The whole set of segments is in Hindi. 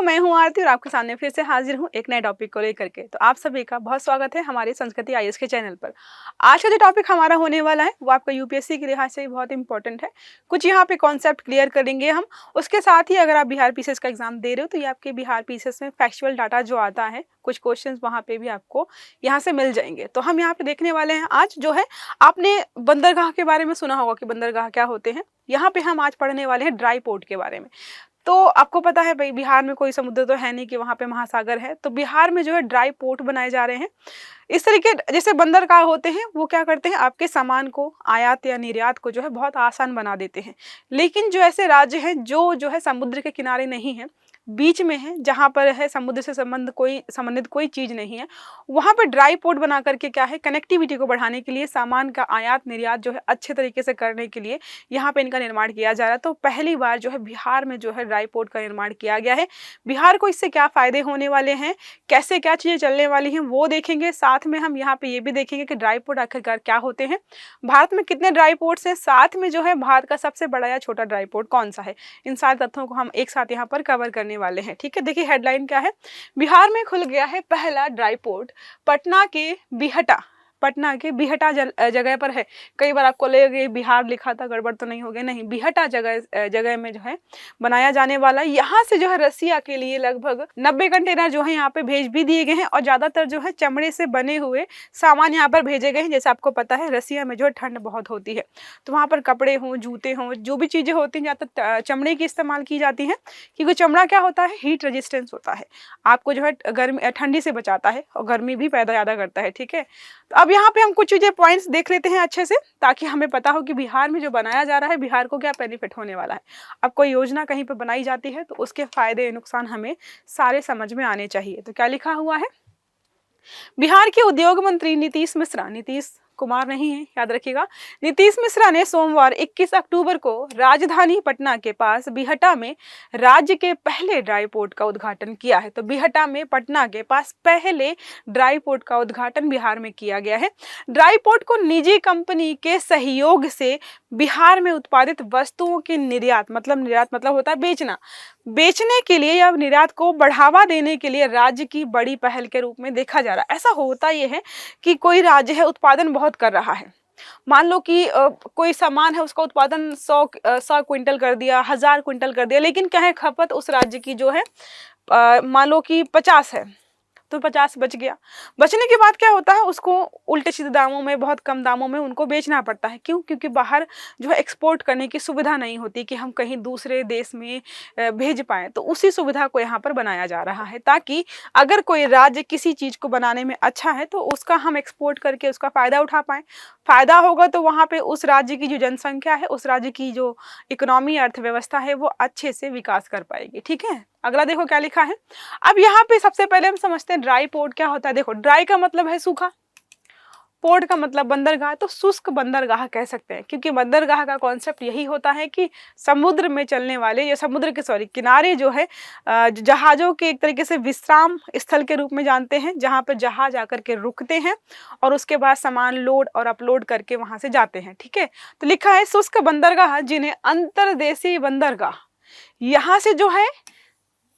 दोस्तों, मैं हूं आरती और आपके सामने फिर से हाजिर हूं एक नए टॉपिक को लेकर के। तो आप सभी का बहुत स्वागत है हमारे संस्कृति आईएएस के चैनल पर। आज का जो टॉपिक हमारा होने वाला है वो आपका यूपीएससी के लिहाज से बहुत इंपॉर्टेंट है। कुछ यहाँ पे कॉन्सेप्ट क्लियर करेंगे हम। उसके साथ ही अगर आप बिहार पीसीएस का एग्जाम दे रहे हो तो ये आपके बिहार पीसीएस में फैक्चुअल डाटा जो आता है, कुछ क्वेश्चन वहाँ पे भी आपको यहाँ से मिल जाएंगे। तो हम यहाँ पे देखने वाले हैं आज जो है, आपने बंदरगाह के बारे में सुना होगा कि बंदरगाह क्या होते हैं। यहाँ पे हम आज पढ़ने वाले हैं ड्राई पोर्ट के बारे में। तो आपको पता है भाई, बिहार में कोई समुद्र तो है नहीं कि वहाँ पे महासागर है, तो बिहार में जो है ड्राई पोर्ट बनाए जा रहे हैं। इस तरीके जैसे बंदरगाह होते हैं वो क्या करते हैं, आपके सामान को आयात या निर्यात को जो है बहुत आसान बना देते हैं। लेकिन जो ऐसे राज्य हैं जो है समुद्र के किनारे नहीं है, बीच में है, जहाँ पर है समुद्र से संबंधित कोई चीज़ नहीं है, वहाँ पर ड्राई पोर्ट बना करके क्या है, कनेक्टिविटी को बढ़ाने के लिए, सामान का आयात निर्यात जो है अच्छे तरीके से करने के लिए यहाँ पे इनका निर्माण किया जा रहा है। तो पहली बार जो है बिहार में जो है ड्राई पोर्ट का निर्माण किया गया है। बिहार को इससे क्या फ़ायदे होने वाले हैं, कैसे क्या चीज़ें चलने वाली हैं वो देखेंगे। साथ में हम यहाँ पे ये भी देखेंगे कि ड्राई पोर्ट आखिरकार क्या होते हैं, भारत में कितने ड्राई पोर्ट्स हैं, साथ में जो है भारत का सबसे बड़ा या छोटा ड्राई पोर्ट कौन सा है। इन सारे तथ्यों को हम एक साथ यहाँ पर कवर करने वाले हैं। ठीक है, देखिए हेडलाइन क्या है। बिहार में खुल गया है पहला ड्राई पोर्ट, पटना के बिहटा जगह पर है। कई बार आपको लगेगा बिहार लिखा था, गड़बड़ तो नहीं हो गया, नहीं, बिहटा जगह में जो है बनाया जाने वाला। यहाँ से जो है रसिया के लिए लगभग 90 कंटेनर जो है यहाँ पे भेज भी दिए गए हैं, और ज़्यादातर जो है चमड़े से बने हुए सामान यहाँ पर भेजे गए हैं। जैसे आपको पता है रसिया में जो है ठंड बहुत होती है, तो वहाँ पर कपड़े हों, जूते हों, जो भी चीज़ें होती हैं ज़्यादातर चमड़े की इस्तेमाल की जाती हैं, क्योंकि चमड़ा क्या होता है, हीट रेजिस्टेंस होता है, आपको जो है गर्मी ठंडी से बचाता है और गर्मी भी पैदा ज़्यादा करता है। ठीक है, तो अब यहाँ पे हम कुछ चीज़ें पॉइंट्स देख लेते हैं अच्छे से, ताकि हमें पता हो कि बिहार में जो बनाया जा रहा है बिहार को क्या बेनिफिट होने वाला है। अब कोई योजना कहीं पे बनाई जाती है तो उसके फायदे नुकसान हमें सारे समझ में आने चाहिए। तो क्या लिखा हुआ है, बिहार के उद्योग मंत्री नीतीश कुमार नहीं है, याद रखिएगा, नीतीश मिश्रा ने सोमवार 21 अक्टूबर को राजधानी पटना के पास बिहटा में राज्य के पहले ड्राई पोर्ट का उद्घाटन किया है। तो बिहटा में पटना के पास पहले ड्राई पोर्ट का उद्घाटन बिहार में किया गया है। ड्राई पोर्ट को निजी कंपनी के सहयोग से बिहार में उत्पादित वस्तुओं के निर्यात मतलब होता है बेचने के लिए या निर्यात को बढ़ावा देने के लिए राज्य की बड़ी पहल के रूप में देखा जा रहा है। ऐसा होता यह है कि कोई राज्य है उत्पादन बहुत कर रहा है, मान लो कि कोई सामान है उसका उत्पादन 100 क्विंटल कर दिया, 1000 क्विंटल कर दिया, लेकिन क्या है खपत उस राज्य की जो है मान लो कि 50 है, तो 50 बच गया। बचने के बाद क्या होता है, उसको उल्टे सीधे दामों में, बहुत कम दामों में उनको बेचना पड़ता है। क्यों? क्योंकि बाहर जो है एक्सपोर्ट करने की सुविधा नहीं होती कि हम कहीं दूसरे देश में भेज पाएँ। तो उसी सुविधा को यहाँ पर बनाया जा रहा है, ताकि अगर कोई राज्य किसी चीज़ को बनाने में अच्छा है तो उसका हम एक्सपोर्ट करके उसका फ़ायदा उठा पाएँ। फ़ायदा होगा तो वहाँ पर उस राज्य की जो जनसंख्या है, उस राज्य की जो इकोनॉमी, अर्थव्यवस्था है, वो अच्छे से विकास कर पाएगी। ठीक है, अगला देखो क्या लिखा है। अब यहाँ पे सबसे पहले हम समझते हैं ड्राई पोर्ट क्या होता है। देखो, ड्राई का मतलब है सूखा, पोर्ट का मतलब बंदरगाह, तो शुष्क बंदरगाह कह सकते हैं, क्योंकि बंदरगाह का कॉन्सेप्ट यही होता है कि समुद्र में चलने वाले या समुद्र के किनारे जो है जहाज़ों के एक तरीके से विश्राम स्थल के रूप में जानते हैं, जहाँ पर जहाज आकर के रुकते हैं और उसके बाद सामान लोड और अपलोड करके वहाँ से जाते हैं। ठीक है, तो लिखा है शुष्क बंदरगाह जिन्हें अंतर्देशीय बंदरगाह, यहाँ से जो है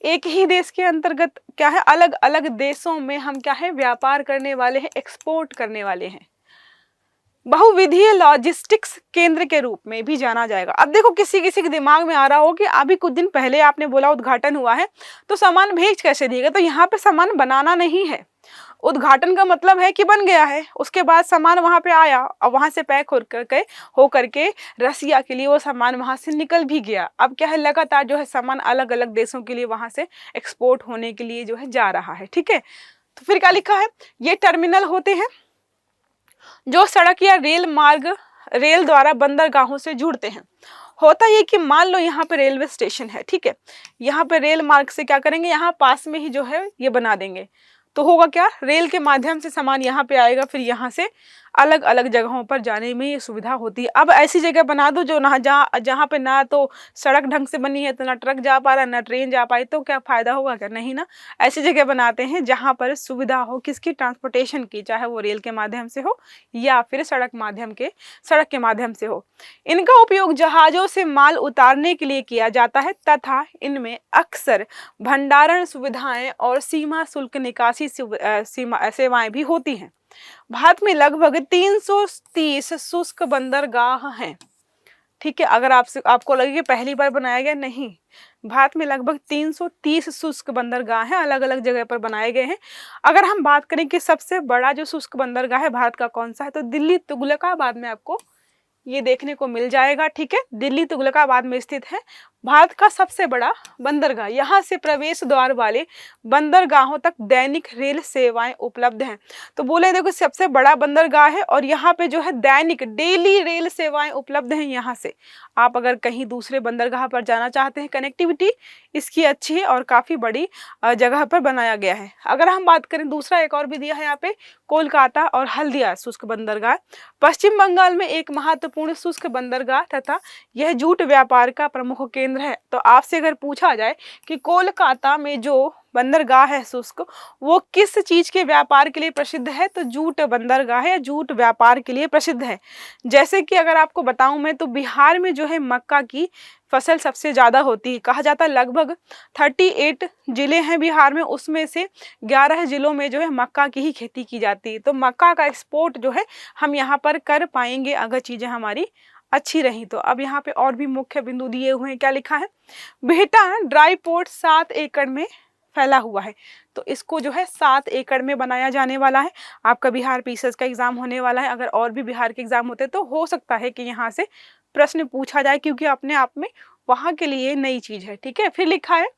एक ही देश के अंतर्गत क्या है, अलग अलग देशों में हम क्या है व्यापार करने वाले हैं, एक्सपोर्ट करने वाले हैं, बहुविधीय लॉजिस्टिक्स केंद्र के रूप में भी जाना जाएगा। अब देखो, किसी के दिमाग में आ रहा हो कि अभी कुछ दिन पहले आपने बोला उद्घाटन हुआ है, तो सामान भेज कैसे दिएगा। तो यहाँ पे सामान बनाना नहीं है, उद्घाटन का मतलब है कि बन गया है, उसके बाद सामान वहाँ पे आया और वहाँ से पैक हो करके रसिया के लिए वो सामान वहाँ से निकल भी गया। अब क्या है, लगातार जो है सामान अलग अलग देशों के लिए वहाँ से एक्सपोर्ट होने के लिए जो है जा रहा है। ठीक है, तो फिर क्या लिखा है, ये टर्मिनल होते हैं जो सड़क या रेल द्वारा बंदरगाहों से जुड़ते हैं। होता ये कि मान लो यहाँ पे रेलवे स्टेशन है, ठीक है, यहाँ पे रेल मार्ग से क्या करेंगे, यहाँ पास में ही जो है ये बना देंगे, तो होगा क्या, रेल के माध्यम से सामान यहाँ पे आएगा, फिर यहाँ से अलग अलग जगहों पर जाने में ये सुविधा होती है। अब ऐसी जगह बना दो जो ना जहाँ जहाँ पे ना तो सड़क ढंग से बनी है, तो ना ट्रक जा पा रहा है ना ट्रेन जा पाई, तो क्या फायदा होगा? क्या नहीं ना। ऐसी जगह बनाते हैं जहाँ पर सुविधा हो किसकी, ट्रांसपोर्टेशन की, चाहे वो रेल के माध्यम से हो या फिर सड़क के माध्यम से हो। इनका उपयोग जहाजों से माल उतारने के लिए किया जाता है तथा इनमें अक्सर भंडारण सुविधाएं और सीमा शुल्क निकासी सेवाएं भी होती हैं। भारत में लगभग 330 शुष्क बंदरगाह हैं। ठीक है, अगर आपको लगे कि पहली बार बनाया गया, नहीं, भारत में लगभग 330 शुष्क बंदरगाह हैं, अलग अलग जगह पर बनाए गए हैं। अगर हम बात करें कि सबसे बड़ा जो शुष्क बंदरगाह है भारत का कौन सा है, तो दिल्ली तुगलकाबाद में आपको ये देखने को मिल जाएगा। ठीक है, दिल्ली तुगलकाबाद में स्थित है भारत का सबसे बड़ा बंदरगाह। यहाँ से प्रवेश द्वार वाले बंदरगाहों तक दैनिक रेल सेवाएं उपलब्ध हैं। तो बोले देखो सबसे बड़ा बंदरगाह है और यहाँ पे जो है दैनिक डेली रेल सेवाएं उपलब्ध हैं। यहाँ से आप अगर कहीं दूसरे बंदरगाह पर जाना चाहते हैं, कनेक्टिविटी इसकी अच्छी है और काफ़ी बड़ी जगह पर बनाया गया है। अगर हम बात करें दूसरा एक और भी दिया है यहाँ पे, कोलकाता और हल्दिया शुष्क बंदरगाह पश्चिम बंगाल में एक महत्वपूर्ण शुष्क बंदरगाह तथा यह जूट व्यापार का प्रमुख केंद्र है। तो आपसे अगर पूछा जाए कि कोलकाता में जो बंदरगाह है शुष्क, वो किस चीज के व्यापार के लिए प्रसिद्ध है, तो जूट बंदरगाह है, जूट व्यापार के लिए प्रसिद्ध है। जैसे कि अगर आपको बताऊं मैं, तो बिहार में जो है मक्का की फसल सबसे ज्यादा होती है। कहा जाता है लगभग 38 जिले हैं बिहार में, उसमें से 11 जिलों में जो है मक्का की ही खेती की जाती है। तो मक्का का एक्सपोर्ट जो है हम यहाँ पर कर पाएंगे अगर चीजें हमारी अच्छी रही तो। अब यहाँ पे और भी मुख्य बिंदु दिए हुए हैं, क्या लिखा है, बिहटा ड्राई पोर्ट 7 एकड़ में फैला हुआ है। तो इसको जो है 7 एकड़ में बनाया जाने वाला है। आपका बिहार पीसीएस का एग्जाम होने वाला है, अगर और भी बिहार के एग्जाम होते तो हो सकता है कि यहाँ से प्रश्न पूछा जाए, क्योंकि अपने आप में वहाँ के लिए नई चीज है। ठीक है, फिर लिखा है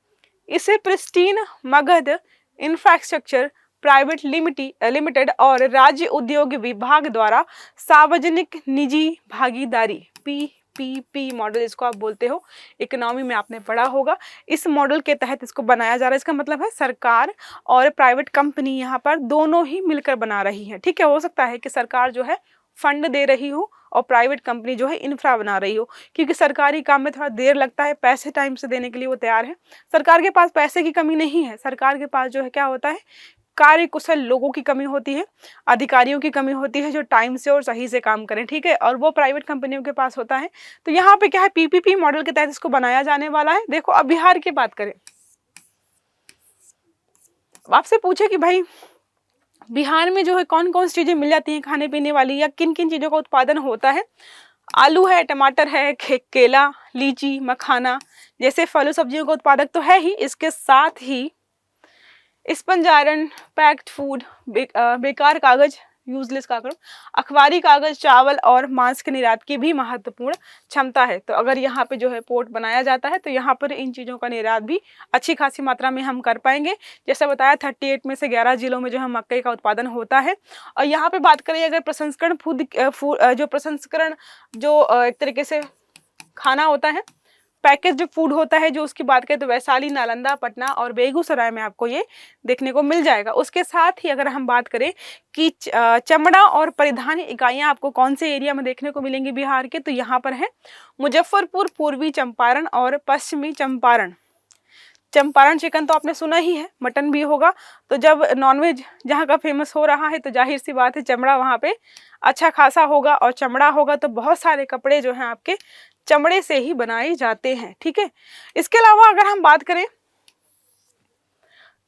इसे pristine Magadh infrastructure private limited और राज्य उद्योग विभाग द्वारा सार्वजनिक निजी भागीदारी पीपीपी मॉडल इसको आप बोलते हो, इकोनॉमी में आपने पढ़ा होगा। इस मॉडल के तहत इसको बनाया जा रहा है। इसका मतलब है सरकार और प्राइवेट कंपनी यहाँ पर दोनों ही मिलकर बना रही है। ठीक है, हो सकता है कि सरकार जो है फंड दे रही हो और प्राइवेट कंपनी जो है इंफ्रा बना रही हो, क्योंकि सरकारी काम में थोड़ा देर लगता है, पैसे टाइम से देने के लिए वो तैयार है। सरकार के पास पैसे की कमी नहीं है, सरकार के पास जो है क्या होता है, कार्य कुशल लोगों की कमी होती है, अधिकारियों की कमी होती है जो टाइम से और सही से काम करें। ठीक है, और वो प्राइवेट कंपनियों के पास होता है। तो यहाँ पे क्या है, पीपीपी मॉडल के तहत इसको बनाया जाने वाला है। देखो अब बिहार की बात करें, आपसे पूछे कि भाई बिहार में जो है कौन कौन सी चीजें मिल जाती हैं खाने पीने वाली, या किन किन चीजों का उत्पादन होता है। आलू है, टमाटर है, केला, लीची, मखाना जैसे फलों सब्जियों का उत्पादक तो है ही, इसके साथ ही स्पंज आयरन, पैक्ड फूड, बेकार कागज, यूजलेस कागज, अखबारी कागज, चावल और मांस के निर्यात की भी महत्वपूर्ण क्षमता है। तो अगर यहाँ पे जो है पोर्ट बनाया जाता है तो यहाँ पर इन चीज़ों का निर्यात भी अच्छी खासी मात्रा में हम कर पाएंगे। जैसा बताया 38 में से 11 जिलों में जो है मक्के का उत्पादन होता है। और यहाँ पे बात करें अगर प्रसंस्करण प्रसंस्करण जो एक तरीके से खाना होता है, पैकेज जो फूड होता है, जो उसकी बात करें तो वैशाली, नालंदा, पटना और बेगूसराय में आपको ये देखने को मिल जाएगा। उसके साथ ही अगर हम बात करें कि चमड़ा और परिधान इकाइयां आपको कौन से एरिया में देखने को मिलेंगी बिहार के, तो यहाँ पर है मुजफ्फरपुर, पूर्वी चंपारण और पश्चिमी चंपारण। चंपारण चिकन तो आपने सुना ही है, मटन भी होगा। तो जब नॉनवेज जहाँ का फेमस हो रहा है तो जाहिर सी बात है चमड़ा वहाँ पे अच्छा खासा होगा, और चमड़ा होगा तो बहुत सारे कपड़े जो हैं आपके चमड़े से ही बनाए जाते हैं। ठीक है, इसके अलावा अगर हम बात करें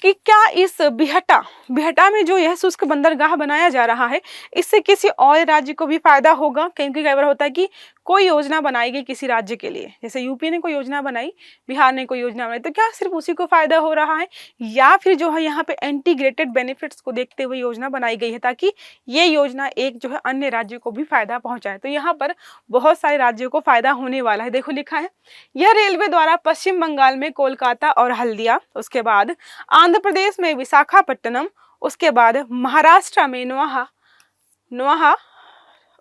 कि क्या इस बिहटा में जो यह शुष्क बंदरगाह बनाया जा रहा है इससे किसी और राज्य को भी फायदा होगा, क्योंकि कई बार होता है कि कोई योजना बनाई गई किसी राज्य के लिए, जैसे यूपी ने कोई योजना बनाई, बिहार ने कोई योजना बनाई, तो क्या सिर्फ उसी को फायदा हो रहा है, या फिर जो है यहाँ पे इंटीग्रेटेड बेनिफिट्स को देखते हुए योजना बनाई गई है ताकि ये योजना एक जो है अन्य राज्यों को भी फायदा पहुंचाए। तो यहाँ पर बहुत सारे राज्यों को फायदा होने वाला है। देखो लिखा है यह रेलवे द्वारा पश्चिम बंगाल में कोलकाता और हल्दिया, उसके बाद आंध्र प्रदेश में विशाखापट्टनम, उसके बाद महाराष्ट्र में नोहा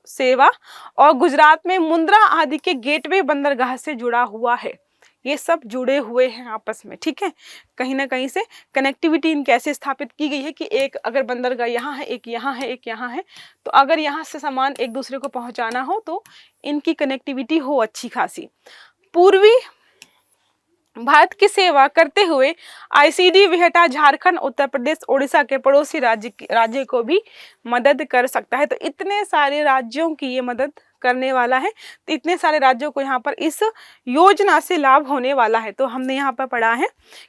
सेवा और गुजरात में मुंद्रा आदि के गेटवे बंदरगाह से जुड़ा हुआ है। ये सब जुड़े हुए हैं आपस में, ठीक है। कहीं ना कहीं से कनेक्टिविटी इन कैसे स्थापित की गई है कि एक अगर बंदरगाह यहाँ है, एक यहाँ है, एक यहाँ है, तो अगर यहाँ से सामान एक दूसरे को पहुँचाना हो तो इनकी कनेक्टिविटी हो अच्छी खासी। पूर्वी भारत की सेवा करते हुए आईसीडी बिहटा झारखंड, उत्तर प्रदेश, ओडिशा के पड़ोसी राज्य को भी मदद कर सकता है। तो इतने सारे राज्यों की ये मदद करने वाला है, तो इतने सारे राज्यों को यहाँ पर इस योजना से लाभ होने वाला है। तो हमने यहाँ पर पढ़ा है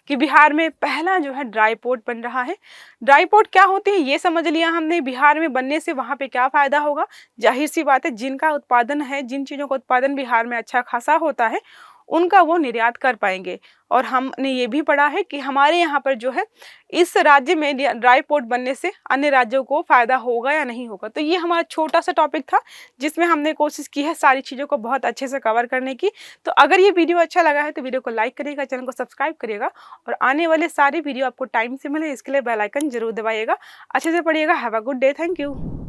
कि बिहार में पहला जो है ड्राई पोर्ट बन रहा है। ड्राई पोर्ट क्या होते हैं ये समझ लिया हमने। बिहार में बनने से वहाँ पे क्या फ़ायदा होगा, जाहिर सी बात है जिनका उत्पादन है, जिन चीज़ों का उत्पादन बिहार में अच्छा खासा होता है उनका वो निर्यात कर पाएंगे। और हमने ये भी पढ़ा है कि हमारे यहाँ पर जो है इस राज्य में ड्राई पोर्ट बनने से अन्य राज्यों को फ़ायदा होगा या नहीं होगा। तो ये हमारा छोटा सा टॉपिक था जिसमें हमने कोशिश की है सारी चीज़ों को बहुत अच्छे से कवर करने की। तो अगर ये वीडियो अच्छा लगा है तो वीडियो को लाइक करिएगा, चैनल को सब्सक्राइब करिएगा और आने वाले सारे वीडियो आपको टाइम से मिले इसके लिए बेल आइकन जरूर दबाइएगा। अच्छे से पढ़िएगा। Have a good day. Thank you.